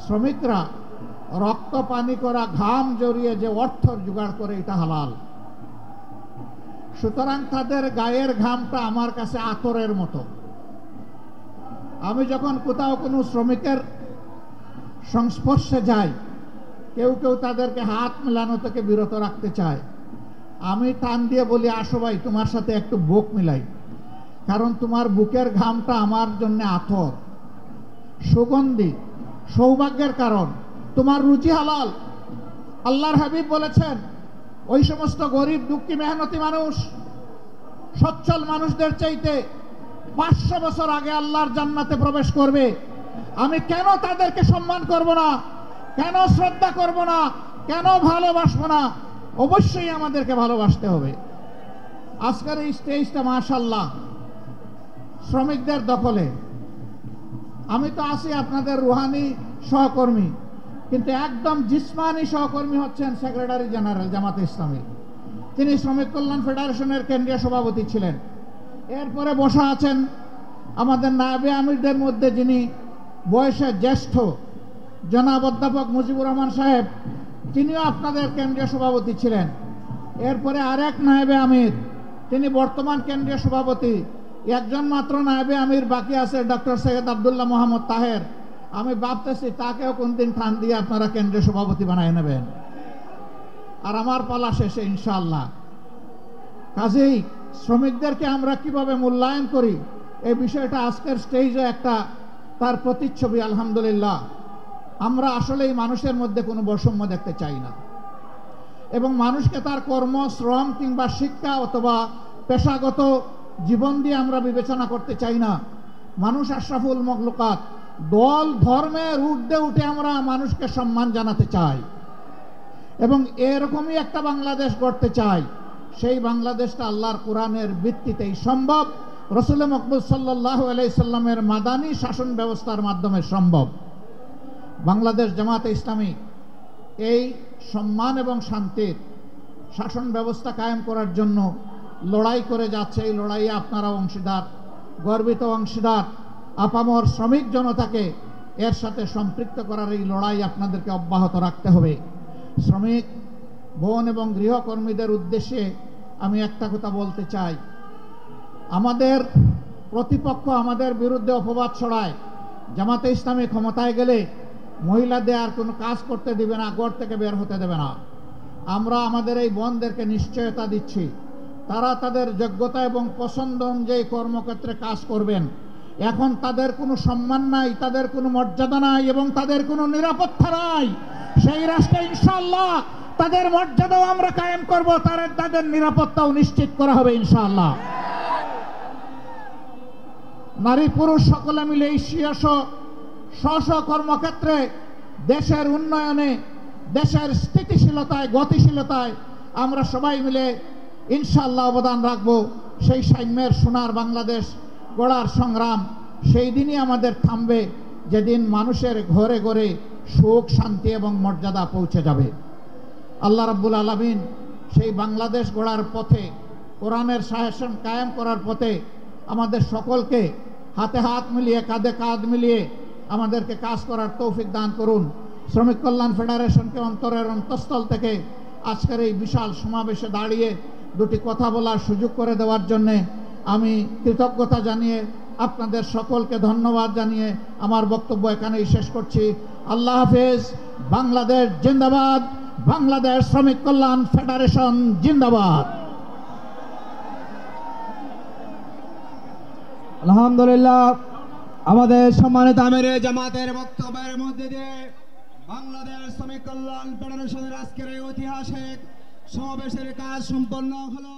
শ্রমিকরা রক্ত পানি করা ঘাম জড়িয়ে যে অর্থ জোগাড় করে এটা হালাল। সুতরাং তাদের গায়ের ঘামটা আমার কাছে আতরের মতো। আমি যখন কোথাও কোনো শ্রমিকের সংস্পর্শে যাই, কেউ কেউ তাদেরকে হাত মেলানো থেকে বিরত রাখতে চায়, আমি টান দিয়ে বলি, আসো ভাই তোমার সাথে একটু বুক মিলাই, কারণ তোমার বুকের ঘামটা আমার জন্য আতর, সুগন্ধি, সৌভাগ্যের কারণ, তোমার রুচি হালাল। আল্লাহর হাবিব বলেছেন, ওই সমস্ত গরিব দুঃখী মেহনতি মানুষ সচ্ছল মানুষদের চাইতে 500 বছর আগে আল্লাহর জান্নাতে প্রবেশ করবে। আমি কেন তাদেরকে সম্মান করব না, কেন শ্রদ্ধা করব না, কেন ভালোবাসবো না? অবশ্যই আমাদেরকে ভালোবাসতে হবে। আজকের এই স্টেজটা মাশাআল্লাহ শ্রমিকদের দখলে। আমি তো আছি আপনাদের রুহানি সহকর্মী, কিন্তু একদম জিসমানি সহকর্মী হচ্ছেন সেক্রেটারি জেনারেল জামাতে ইসলামী। তিনি শ্রমিক কল্যাণ ফেডারেশনের কেন্দ্রীয় সভাপতি ছিলেন। এরপরে বসা আছেন আমাদের নায়েবে আমিরদের মধ্যে যিনি বয়সে জ্যেষ্ঠ, জনাব অধ্যাপক মুজিবুর রহমান সাহেব, তিনিও আপনাদের কেন্দ্রীয় সভাপতি ছিলেন। এরপরে আরেক নায়েবে আমির, তিনি বর্তমান কেন্দ্রীয় সভাপতি। একজন মাত্র নায়েবে আমির বাকি আছে, ডক্টর সৈয়দ আব্দুল্লাহ মোহাম্মদ তাহের। আমি ভাবতেছি তাকেও কোনদিন টান দিয়ে আপনারা কেন্দ্রীয় সভাপতি বানিয়ে নেবেন, আর আমার পালা শেষে ইনশাআল্লাহ। কাজেই শ্রমিকদেরকে আমরা কিভাবে মূল্যায়ন করি, এই বিষয়টা আজকের স্টেজে একটা তার প্রতিচ্ছবি। আলহামদুলিল্লাহ, আমরা আসলেই মানুষের মধ্যে কোনো বৈষম্য দেখতে চাই না, এবং মানুষকে তার কর্ম, শ্রম কিংবা শিক্ষা অথবা পেশাগত জীবন দিয়ে আমরা বিবেচনা করতে চাই না। মানুষ আশরাফুল মখলুকাত। দল ধর্মের ঊর্ধ্বে উঠে আমরা মানুষকে সম্মান জানাতে চাই, এবং এরকমই একটা বাংলাদেশ গড়তে চাই। সেই বাংলাদেশটা আল্লাহর কোরআনের ভিত্তিতেই সম্ভব, রাসূল মকবুল সাল্লাল্লাহু আলাইহি সাল্লামের মাদানী শাসন ব্যবস্থার মাধ্যমে সম্ভব। বাংলাদেশ জামাতে ইসলামী এই সম্মান এবং শান্তির শাসন ব্যবস্থা কায়েম করার জন্য লড়াই করে যাচ্ছে। এই লড়াইয়ে আপনারা অংশীদার, গর্বিত অংশীদার। আপামর শ্রমিক জনতাকে এর সাথে সম্পৃক্ত করার এই লড়াই আপনাদেরকে অব্যাহত রাখতে হবে। শ্রমিক বোন এবং গৃহকর্মীদের উদ্দেশ্যে আমি একটা কথা বলতে চাই। আমাদের প্রতিপক্ষ আমাদের বিরুদ্ধে অপবাদ ছড়ায়, জামাতে ইসলামী ক্ষমতায় গেলে মহিলাদের আর কোনো কাজ করতে দিবে না, ঘর থেকে বের হতে দেবে না। আমরা আমাদের এই বোনদেরকে নিশ্চয়তা দিচ্ছি, তারা তাদের যোগ্যতা এবং পছন্দ অনুযায়ী কর্মক্ষেত্রে কাজ করবেন। এখন তাদের কোনো সম্মান নাই, তাদের কোনো মর্যাদা নাই, এবং তাদের কোনো নিরাপত্তা নাই। সেই রাষ্ট্রে ইনশাআল্লাহ তাদের মর্যাদাও আমরা কায়েম করব, তাদের নিরাপত্তাও নিশ্চিত করা হবে ইনশাআল্লাহ। নারী পুরুষ সকলে মিলে এই স্ব কর্মক্ষেত্রে দেশের উন্নয়নে, দেশের স্থিতিশীলতায়, গতিশীলতায় আমরা সবাই মিলে ইনশাআল্লাহ অবদান রাখব। সেই সাম্যের সোনার বাংলাদেশ গড়ার সংগ্রাম সেই দিনই আমাদের থামবে, যেদিন মানুষের ঘরে ঘরে সুখ, শান্তি এবং মর্যাদা পৌঁছে যাবে। আল্লাহ রাব্বুল আলামিন সেই বাংলাদেশ গড়ার পথে, কোরআনের শাসন কায়েম করার পথে আমাদের সকলকে হাতে হাত মিলিয়ে, কাঁধে কাঁধ মিলিয়ে আমাদেরকে কাজ করার তৌফিক দান করুন। শ্রমিক কল্যাণ ফেডারেশনকে অন্তরের অন্তঃস্থল থেকে আজকের এই বিশাল সমাবেশে দাঁড়িয়ে দুটি কথা বলার সুযোগ করে দেওয়ার জন্যে আমি কৃতজ্ঞতা জানিয়ে, আপনাদের সকলকে ধন্যবাদ জানিয়ে আমার বক্তব্য এখানেই শেষ করছি। আল্লাহ হাফেজ। বাংলাদেশ জিন্দাবাদ। বাংলাদেশ শ্রমিক কল্যাণ ফেডারেশন জিন্দাবাদ। আলহামদুলিল্লাহ, আমাদের সম্মানিত আমিরে জামাতের বক্তব্যের মধ্যে দিয়ে বাংলাদেশ শ্রমিক কল্যাণ ফেডারেশনের আজকের এই ঐতিহাসিক সমাবেশের কাজ সম্পন্ন হলো।